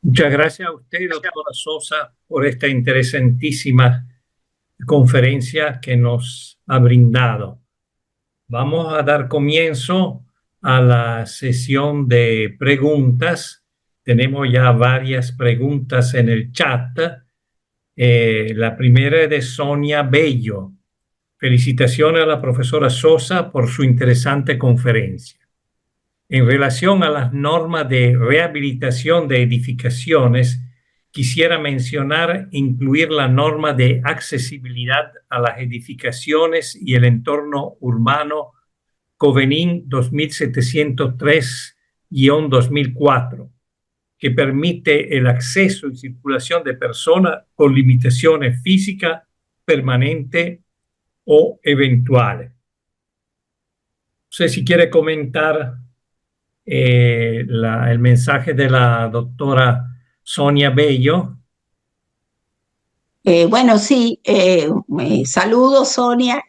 Muchas gracias a usted, doctora Sosa, por esta interesantísima conferencia que nos ha brindado. Vamos a dar comienzo a la sesión de preguntas. Tenemos ya varias preguntas en el chat. La primera es de Sonia Bello. Felicitaciones a la profesora Sosa por su interesante conferencia. En relación a las normas de rehabilitación de edificaciones, quisiera mencionar incluir la norma de accesibilidad a las edificaciones y el entorno urbano Covenin 2703-2004, que permite el acceso y circulación de personas con limitaciones físicas permanentes o eventuales. No sé si quiere comentar el mensaje de la doctora Sonia Bello. Bueno, sí, saludos, Sonia.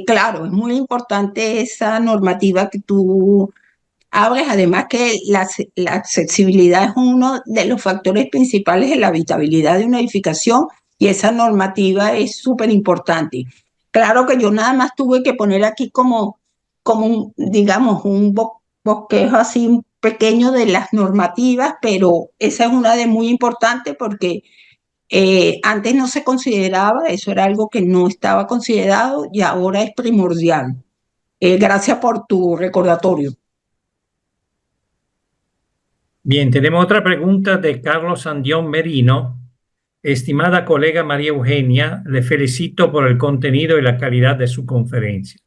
Claro, es muy importante esa normativa que tú abres, además que la accesibilidad es uno de los factores principales de la habitabilidad de una edificación y esa normativa es súper importante. Claro que yo nada más tuve que poner aquí como digamos, un bosquejo así pequeño de las normativas, pero esa es una de muy importante porque antes no se consideraba, eso era algo que no estaba considerado y ahora es primordial. Gracias por tu recordatorio. Bien, tenemos otra pregunta de Carlos Andión Merino. Estimada colega María Eugenia, le felicito por el contenido y la calidad de su conferencia.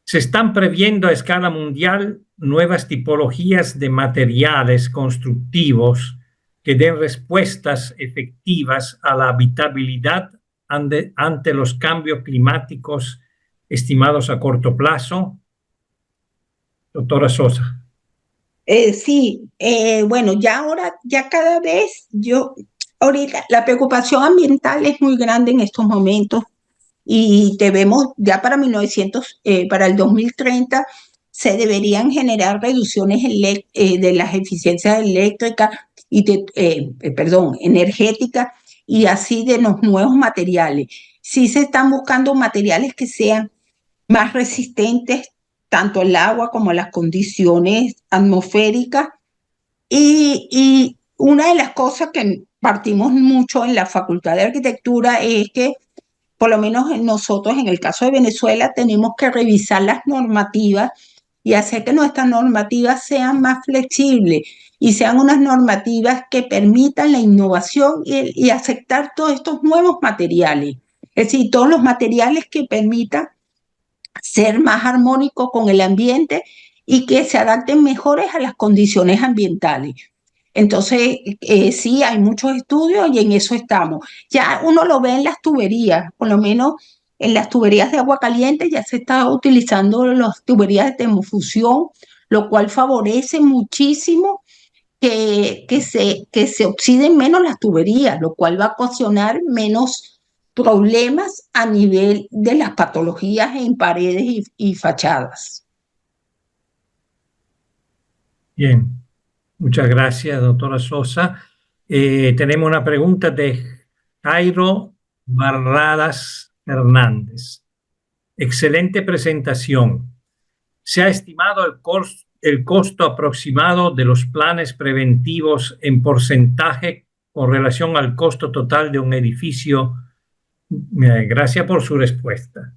Se están previendo a escala mundial nuevas tipologías de materiales constructivos que den respuestas efectivas a la habitabilidad ante los cambios climáticos estimados a corto plazo. Doctora Sosa. Sí, bueno, ya cada vez ahorita la preocupación ambiental es muy grande en estos momentos y debemos, ya para para el 2030, se deberían generar reducciones de las eficiencias eléctricas energéticas y así de los nuevos materiales. Sí se están buscando materiales que sean más resistentes tanto al agua como a las condiciones atmosféricas. Y una de las cosas que partimos mucho en la Facultad de Arquitectura es que, por lo menos nosotros, en el caso de Venezuela, tenemos que revisar las normativas y hacer que nuestras normativas sean más flexibles y sean unas normativas que permitan la innovación y aceptar todos estos nuevos materiales. Es decir, todos los materiales que permitan ser más armónicos con el ambiente y que se adapten mejores a las condiciones ambientales. Entonces, sí, hay muchos estudios y en eso estamos. Ya uno lo ve en las tuberías, por lo menos en las tuberías de agua caliente ya se está utilizando las tuberías de termofusión, lo cual favorece muchísimo que se oxiden menos las tuberías, lo cual va a ocasionar menos problemas a nivel de las patologías en paredes y fachadas. Bien, muchas gracias, doctora Sosa. Tenemos una pregunta de Jairo Barradas Hernández. Excelente presentación. ¿Se ha estimado el costo aproximado de los planes preventivos en porcentaje con relación al costo total de un edificio? Gracias por su respuesta.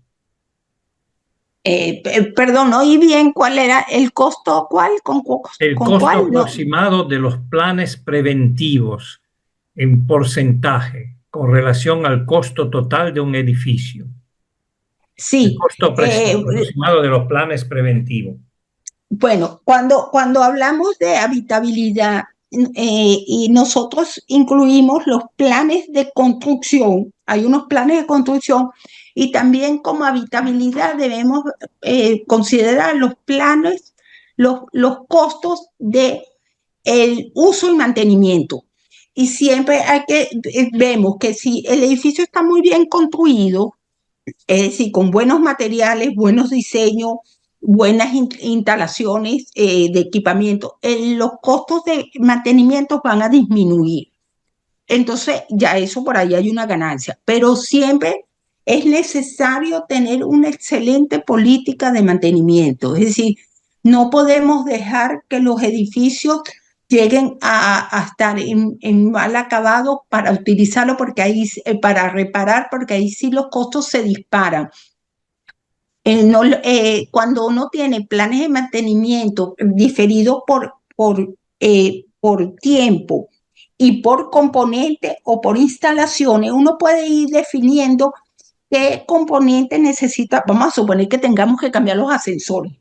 Perdón, no oí bien cuál era el costo, ¿cuál? El costo aproximado de los planes preventivos en porcentaje con relación al costo total de un edificio. Sí. El costo aproximado de los planes preventivos. Bueno, cuando hablamos de habitabilidad y nosotros incluimos los planes de construcción, hay unos planes de construcción y también como habitabilidad debemos considerar los planes, los costos de el uso y mantenimiento. Y siempre vemos que si el edificio está muy bien construido, es decir, con buenos materiales, buenos diseños, buenas instalaciones de equipamiento, los costos de mantenimiento van a disminuir. Entonces, ya eso por ahí hay una ganancia, pero siempre es necesario tener una excelente política de mantenimiento. Es decir, no podemos dejar que los edificios lleguen a estar en mal acabado para utilizarlo, porque ahí, para reparar, porque ahí sí los costos se disparan. No, cuando uno tiene planes de mantenimiento diferidos por tiempo y por componente o por instalaciones, uno puede ir definiendo qué componente necesita. Vamos a suponer que tengamos que cambiar los ascensores.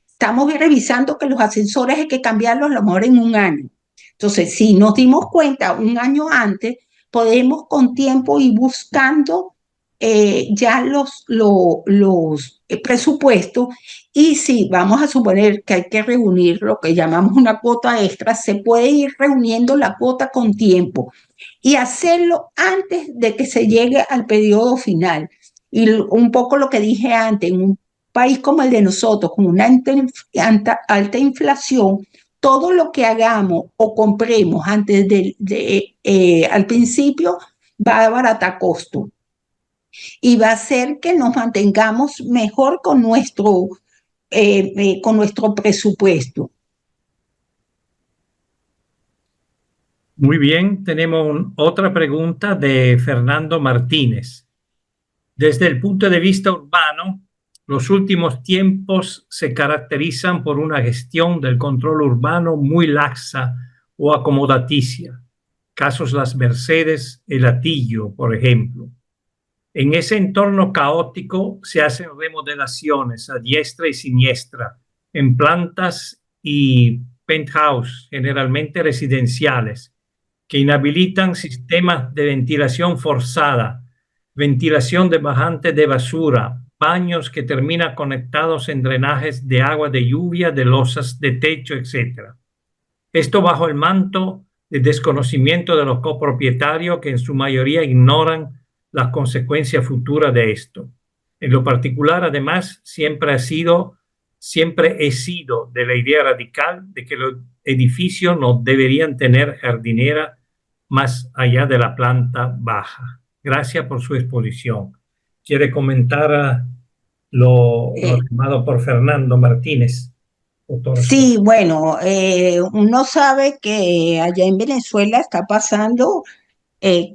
Estamos revisando que los ascensores hay que cambiarlos a lo mejor en un año. Entonces, si nos dimos cuenta un año antes, podemos con tiempo ir buscando ya los presupuestos, y si vamos a suponer que hay que reunir lo que llamamos una cuota extra, se puede ir reuniendo la cuota con tiempo y hacerlo antes de que se llegue al periodo final. Y un poco lo que dije antes, en un país como el de nosotros, con una alta inflación, todo lo que hagamos o compremos antes al principio va a abaratar costo y va a hacer que nos mantengamos mejor con nuestro presupuesto. Muy bien, tenemos otra pregunta de Fernando Martínez. Desde el punto de vista urbano, los últimos tiempos se caracterizan por una gestión del control urbano muy laxa o acomodaticia. Casos Las Mercedes, El Hatillo, por ejemplo. En ese entorno caótico se hacen remodelaciones a diestra y siniestra en plantas y penthouse, generalmente residenciales, que inhabilitan sistemas de ventilación forzada, ventilación de bajantes de basura, baños que terminan conectados en drenajes de agua de lluvia, de losas de techo, etc. Esto bajo el manto de desconocimiento de los copropietarios, que en su mayoría ignoran las consecuencias futuras de esto. En lo particular, además, siempre he sido de la idea radical de que los edificios no deberían tener jardinera más allá de la planta baja. Gracias por su exposición. ¿Quiere comentar lo afirmado por Fernando Martínez? Doctora. Sí, bueno, uno sabe que allá en Venezuela está pasando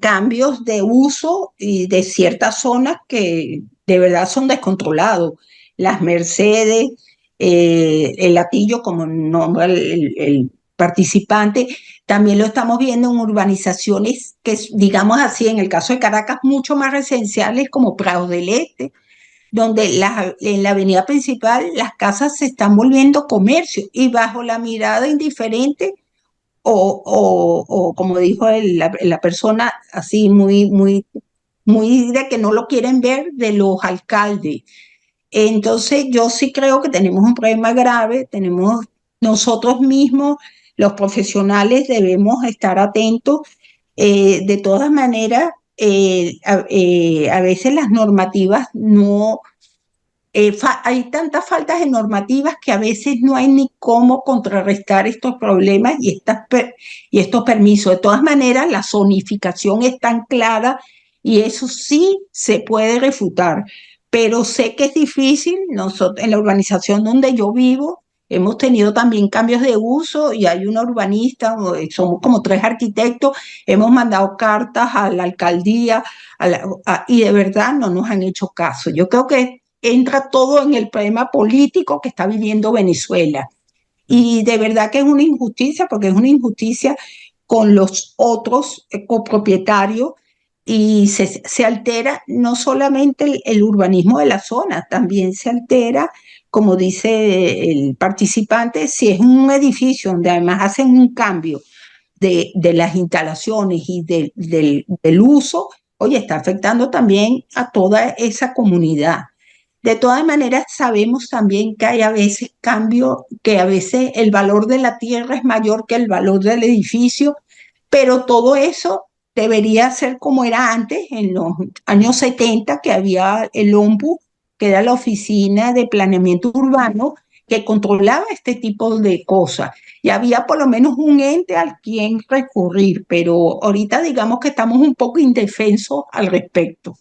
cambios de uso y de ciertas zonas que de verdad son descontrolados. Las Mercedes, el Hatillo, como nombra el participante, también lo estamos viendo en urbanizaciones que, digamos así, en el caso de Caracas, mucho más residenciales como Prados del Este, donde en la avenida principal las casas se están volviendo comercio y bajo la mirada indiferente o como dijo la persona, así muy de que no lo quieren ver, de los alcaldes. Entonces yo sí creo que tenemos un problema grave, tenemos nosotros mismos, los profesionales, debemos estar atentos. De todas maneras, a veces las normativas no... hay tantas faltas de normativas que a veces no hay ni cómo contrarrestar estos problemas y estos permisos. De todas maneras, la zonificación es tan clara y eso sí se puede refutar, pero sé que es difícil. Nosotros, en la urbanización donde yo vivo, hemos tenido también cambios de uso y hay una urbanista, somos como 3 arquitectos, hemos mandado cartas a la alcaldía y de verdad no nos han hecho caso. Yo creo que entra todo en el problema político que está viviendo Venezuela. Y de verdad que es una injusticia, porque es una injusticia con los otros copropietarios, y se altera no solamente el urbanismo de la zona, también se altera, como dice el participante, si es un edificio donde además hacen un cambio de las instalaciones y del uso, oye, está afectando también a toda esa comunidad. De todas maneras, sabemos también que hay a veces cambios, que a veces el valor de la tierra es mayor que el valor del edificio, pero todo eso debería ser como era antes, en los años 70, que había el OMPU, que era la Oficina de Planeamiento Urbano, que controlaba este tipo de cosas. Y había por lo menos un ente al quien recurrir, pero ahorita digamos que estamos un poco indefensos al respecto.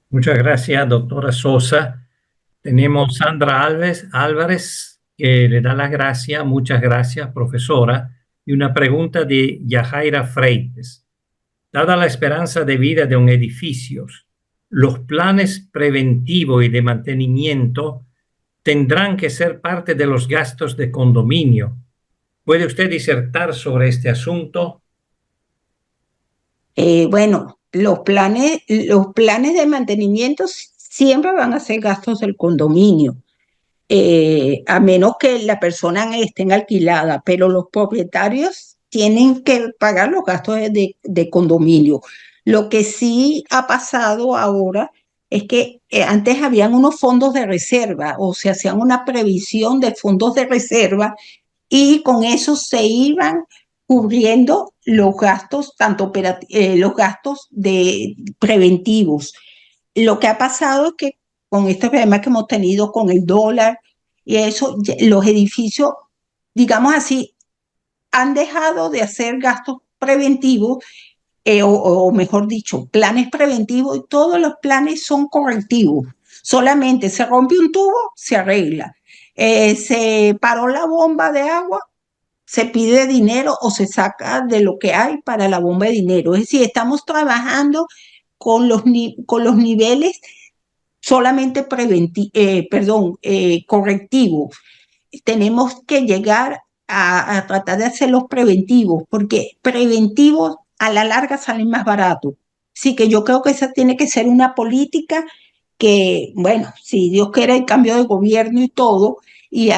Muchas gracias, doctora Sosa. Tenemos Sandra Álvarez, que le da las gracias. Muchas gracias, profesora. Y una pregunta de Yajaira Freites. Dada la esperanza de vida de un edificio, los planes preventivos y de mantenimiento tendrán que ser parte de los gastos de condominio. ¿Puede usted disertar sobre este asunto? Bueno, los planes de mantenimiento siempre van a ser gastos del condominio, a menos que la persona esté alquilada, pero los propietarios tienen que pagar los gastos de condominio. Lo que sí ha pasado ahora es que antes habían unos fondos de reserva, o se hacían una previsión de fondos de reserva y con eso se iban cubriendo los gastos, los gastos preventivos. Lo que ha pasado es que con este problema que hemos tenido con el dólar y eso, los edificios, digamos así, han dejado de hacer gastos preventivos, o mejor dicho, planes preventivos, y todos los planes son correctivos. Solamente se rompe un tubo, se arregla. Se paró la bomba de agua, se pide dinero o se saca de lo que hay para la bomba de dinero. Es decir, estamos trabajando con los niveles solamente correctivos. Tenemos que llegar a tratar de hacer los preventivos, porque preventivos a la larga salen más baratos. Así que yo creo que esa tiene que ser una política que, bueno, si Dios quiere el cambio de gobierno y todo, y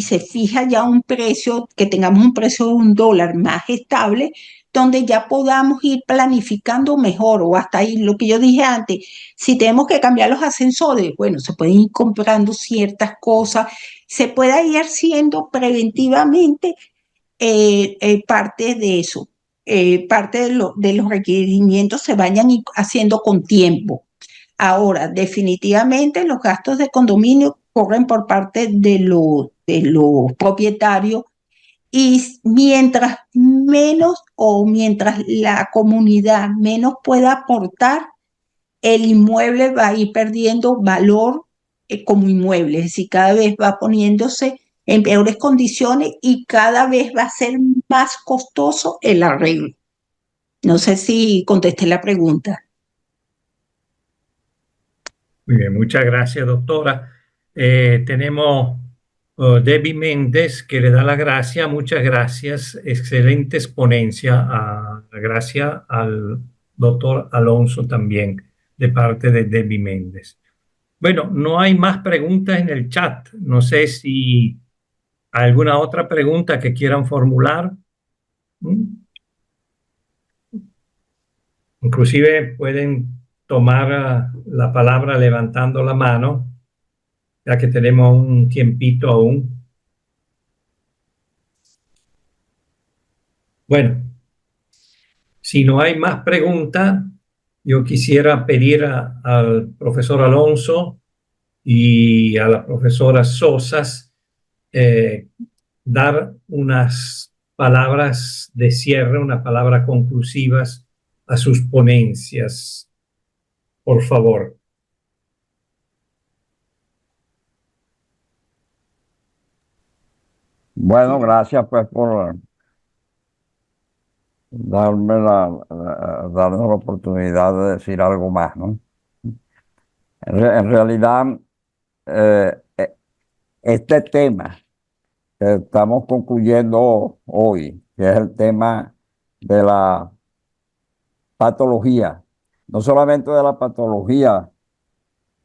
se fija ya un precio, que tengamos un precio de $1 más estable, donde ya podamos ir planificando mejor, o hasta ahí lo que yo dije antes, si tenemos que cambiar los ascensores, bueno, se pueden ir comprando ciertas cosas, se puede ir haciendo preventivamente, parte de eso, parte de los requerimientos se vayan haciendo con tiempo. Ahora, definitivamente los gastos de condominio corren por parte de los propietarios, y mientras menos, o mientras la comunidad menos pueda aportar, el inmueble va a ir perdiendo valor, como inmueble, es decir, cada vez va poniéndose en peores condiciones y cada vez va a ser más costoso el arreglo. No sé si contesté la pregunta. Muy bien, muchas gracias, doctora. Tenemos Debbie Méndez, que le da la gracia. Muchas gracias. Excelente exponencia. Gracias al doctor Alonso también, de parte de Debbie Méndez. Bueno, no hay más preguntas en el chat. No sé si hay alguna otra pregunta que quieran formular. ¿Mm? Inclusive pueden tomar la palabra levantando la mano, ya que tenemos un tiempito aún. Bueno, si no hay más preguntas, yo quisiera pedir al profesor Alonso y a la profesora Sosas dar unas palabras de cierre, unas palabras conclusivas a sus ponencias, por favor. Bueno, gracias pues por darnos la oportunidad de decir algo más, ¿no? En realidad, eh, eh, este tema que estamos concluyendo hoy, que es el tema de la patología, no solamente de la patología,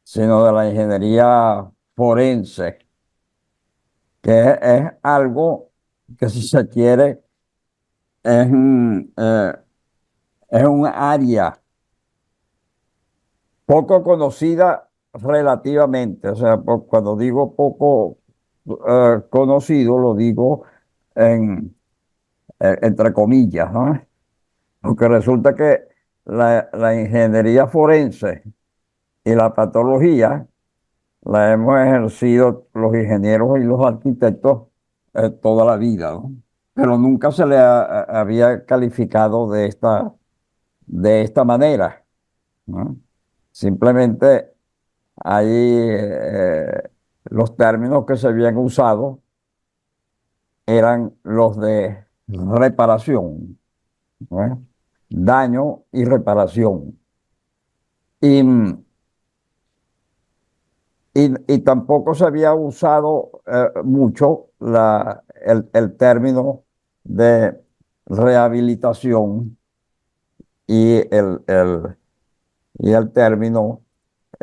sino de la ingeniería forense, que es algo que, si se quiere, es es un área poco conocida relativamente. O sea, cuando digo poco conocido, lo digo entre comillas, ¿no? Porque resulta que la ingeniería forense y la patología la hemos ejercido los ingenieros y los arquitectos toda la vida, ¿no? Pero nunca se le había calificado de esta manera, ¿no? Simplemente ahí los términos que se habían usado eran los de reparación, ¿no? Daño y reparación. Y, y tampoco se había usado mucho el término de rehabilitación y y el término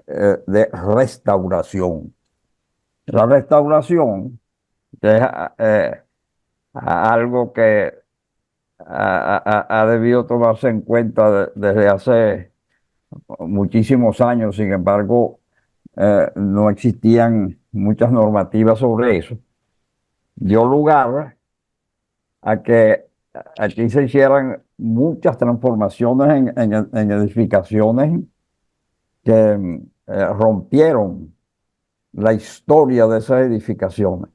de restauración. La restauración, que es algo que ha debido tomarse en cuenta desde hace muchísimos años, sin embargo, no existían muchas normativas sobre eso, dio lugar a que aquí se hicieran muchas transformaciones en edificaciones que rompieron la historia de esas edificaciones.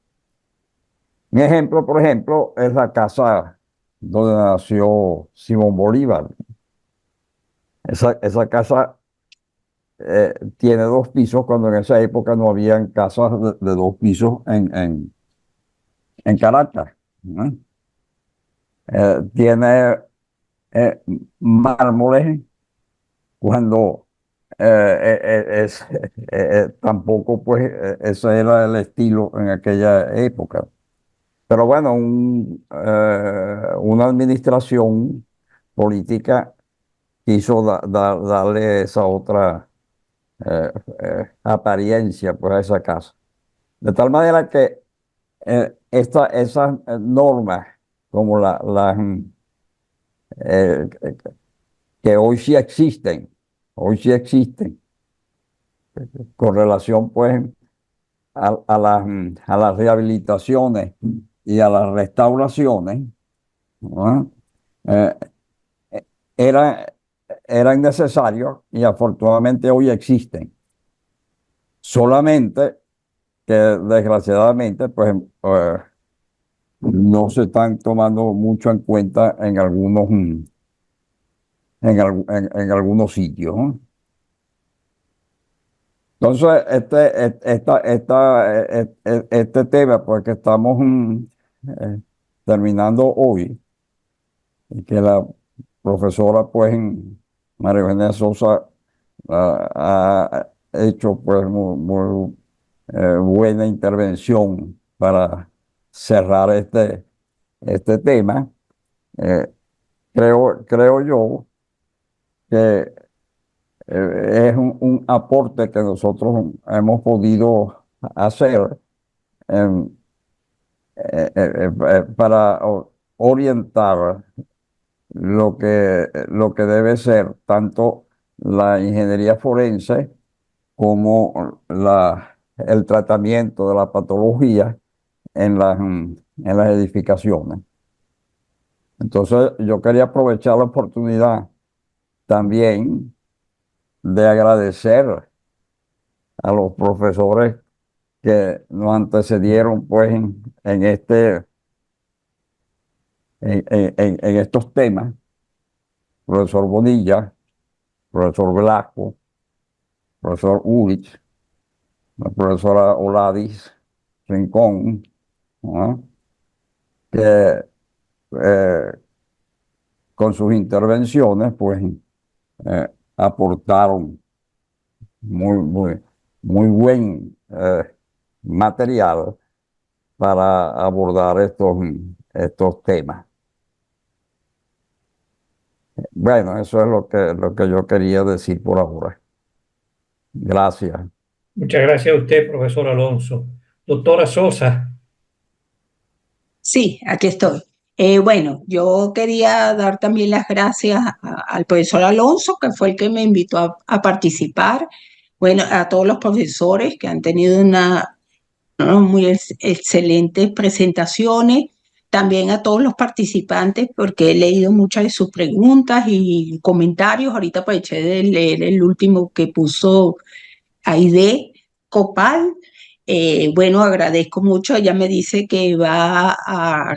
Un ejemplo, por ejemplo, es la casa donde nació Simón Bolívar. Esa casa tiene 2 pisos, cuando en esa época no habían casas de 2 pisos en Caracas, ¿no? Tiene mármoles cuando tampoco pues ese era el estilo en aquella época. Pero bueno, una administración política quiso darle esa otra apariencia pues a esa casa. De tal manera que esas normas como eh, que hoy sí existen, con relación pues a las rehabilitaciones y a las restauraciones, ¿no? Eh, eran, eran necesarios y afortunadamente hoy existen. Solamente que desgraciadamente pues no se están tomando mucho en cuenta en en algunos sitios, ¿no? Entonces, este tema pues que estamos eh, terminando hoy, y que la profesora pues María Eugenia Sosa ha hecho pues muy buena intervención para cerrar este tema. Eh, creo yo que es un aporte que nosotros hemos podido hacer em, para orientar lo que debe ser tanto la ingeniería forense como el tratamiento de la patología en las edificaciones. Entonces, yo quería aprovechar la oportunidad también de agradecer a los profesores que nos antecedieron pues en estos temas: profesor Bonilla, profesor Velasco, profesor Urich, la profesora Oladis Rincón, ¿no? Que con sus intervenciones pues aportaron muy buen material para abordar estos temas. Bueno, eso es lo que yo quería decir por ahora. Gracias. Muchas gracias a usted, profesor Alonso. Doctora Sosa. Sí, aquí estoy. Bueno, yo quería dar también las gracias al profesor Alonso, que fue el que me invitó a participar. Bueno, a todos los profesores que han tenido unas muy excelentes presentaciones. también a todos los participantes, porque he leído muchas de sus preguntas y comentarios. Ahorita aproveché de leer el último que puso Aide Copal. Bueno, agradezco mucho. Ella me dice que va a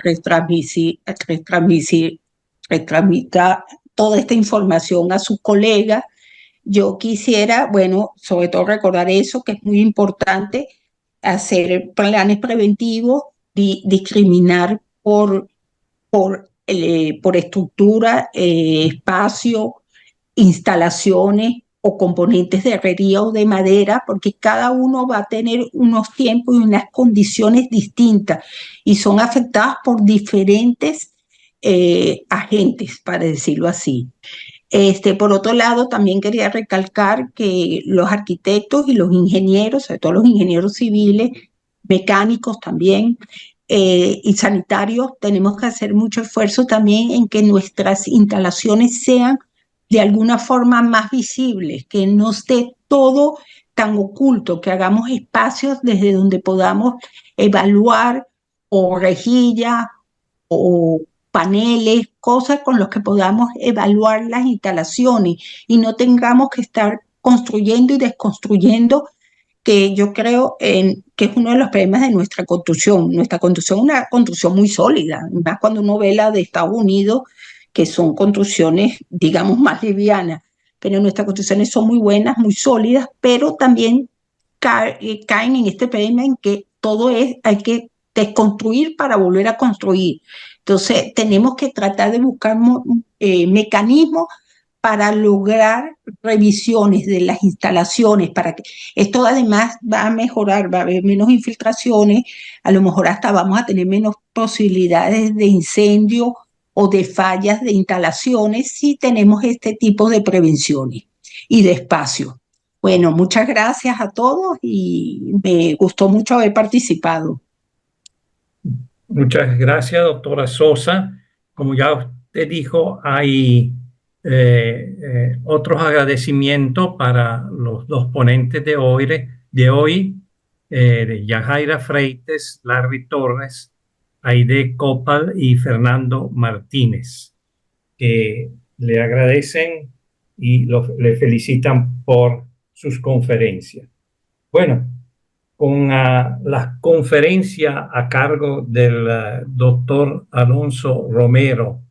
retramitar toda esta información a sus colegas. Yo quisiera, bueno, sobre todo recordar eso, que es muy importante, hacer planes preventivos, discriminar por estructura, espacio, instalaciones o componentes de herrería o de madera, porque cada uno va a tener unos tiempos y unas condiciones distintas y son afectadas por diferentes agentes, para decirlo así. Por otro lado, también quería recalcar que los arquitectos y los ingenieros, sobre todo los ingenieros civiles, mecánicos también, y sanitarios, tenemos que hacer mucho esfuerzo también en que nuestras instalaciones sean de alguna forma más visibles, que no esté todo tan oculto, que hagamos espacios desde donde podamos evaluar o rejillas o paneles, cosas con los que podamos evaluar las instalaciones y no tengamos que estar construyendo y desconstruyendo, que yo creo que es uno de los problemas de nuestra construcción. Nuestra construcción es una construcción muy sólida, más cuando uno ve la de Estados Unidos, que son construcciones, digamos, más livianas, pero nuestras construcciones son muy buenas, muy sólidas, pero también caen en este problema en que hay que desconstruir para volver a construir. Entonces, tenemos que tratar de buscar mecanismos para lograr revisiones de las instalaciones, para que esto además va a mejorar, va a haber menos infiltraciones, a lo mejor hasta vamos a tener menos posibilidades de incendio o de fallas de instalaciones si tenemos este tipo de prevenciones y de espacio. Bueno, muchas gracias a todos y me gustó mucho haber participado. Muchas gracias, doctora Sosa. Como ya usted dijo, hay otros agradecimientos para los dos ponentes de hoy, de Yajaira Freites, Larry Torres, Aide Copal y Fernando Martínez, que le agradecen y le felicitan por sus conferencias. Bueno, con la conferencia a cargo del doctor Alonso Romero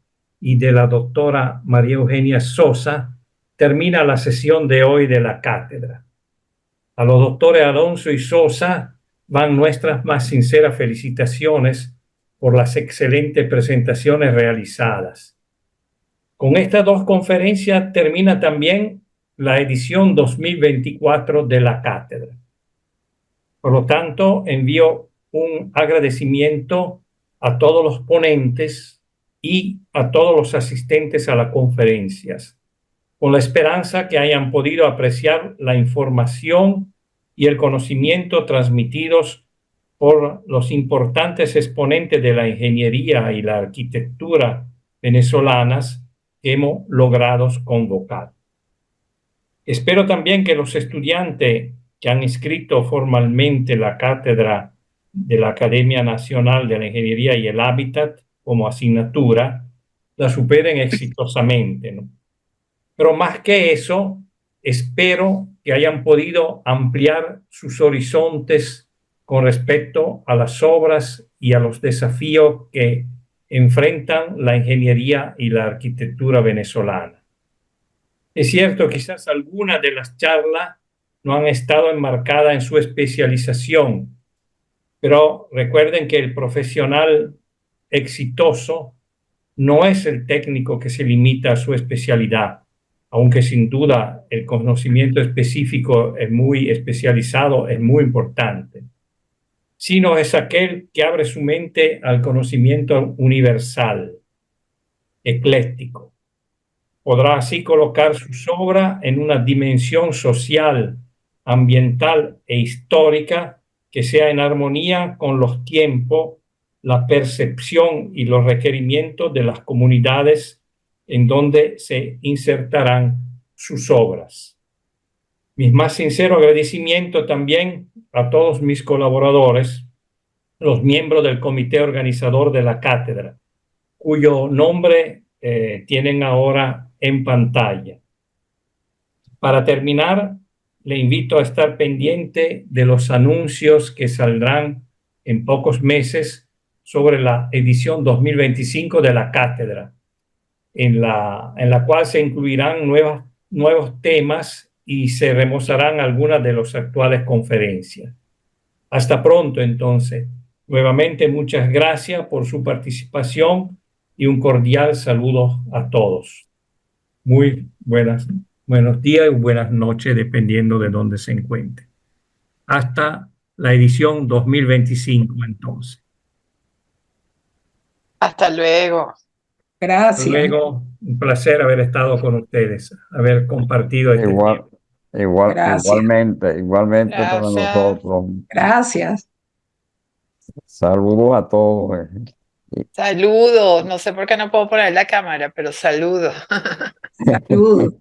y de la doctora María Eugenia Sosa, termina la sesión de hoy de la cátedra. A los doctores Alonso y Sosa van nuestras más sinceras felicitaciones por las excelentes presentaciones realizadas. Con estas dos conferencias termina también la edición 2024 de la cátedra. Por lo tanto, envío un agradecimiento a todos los ponentes y a todos los asistentes a las conferencias, con la esperanza que hayan podido apreciar la información y el conocimiento transmitidos por los importantes exponentes de la ingeniería y la arquitectura venezolanas que hemos logrado convocar. Espero también que los estudiantes que han inscrito formalmente la cátedra de la Academia Nacional de la Ingeniería y el Hábitat como asignatura, la superen exitosamente, ¿no? Pero más que eso, espero que hayan podido ampliar sus horizontes con respecto a las obras y a los desafíos que enfrentan la ingeniería y la arquitectura venezolana. Es cierto, quizás algunas de las charlas no han estado enmarcadas en su especialización, pero recuerden que el profesional exitoso no es el técnico que se limita a su especialidad, aunque sin duda el conocimiento específico es muy especializado, es muy importante, sino es aquel que abre su mente al conocimiento universal, ecléctico. Podrá así colocar sus obras en una dimensión social, ambiental e histórica que sea en armonía con los tiempos, la percepción y los requerimientos de las comunidades en donde se insertarán sus obras. Mis más sinceros agradecimientos también a todos mis colaboradores, los miembros del comité organizador de la cátedra, cuyo nombre tienen ahora en pantalla. Para terminar, le invito a estar pendiente de los anuncios que saldrán en pocos meses sobre la edición 2025 de la cátedra, en la cual se incluirán nuevos temas y se remozarán algunas de las actuales conferencias. Hasta pronto, entonces. Nuevamente, muchas gracias por su participación y un cordial saludo a todos. Muy buenos días y buenas noches, dependiendo de dónde se encuentre. Hasta la edición 2025, entonces. Hasta luego. Gracias. Luego, un placer haber estado con ustedes, haber compartido este tiempo. Gracias. Igualmente para Gracias. nosotros. Gracias. Saludos a todos. Saludos. No sé por qué no puedo poner la cámara, pero saludos. Saludos.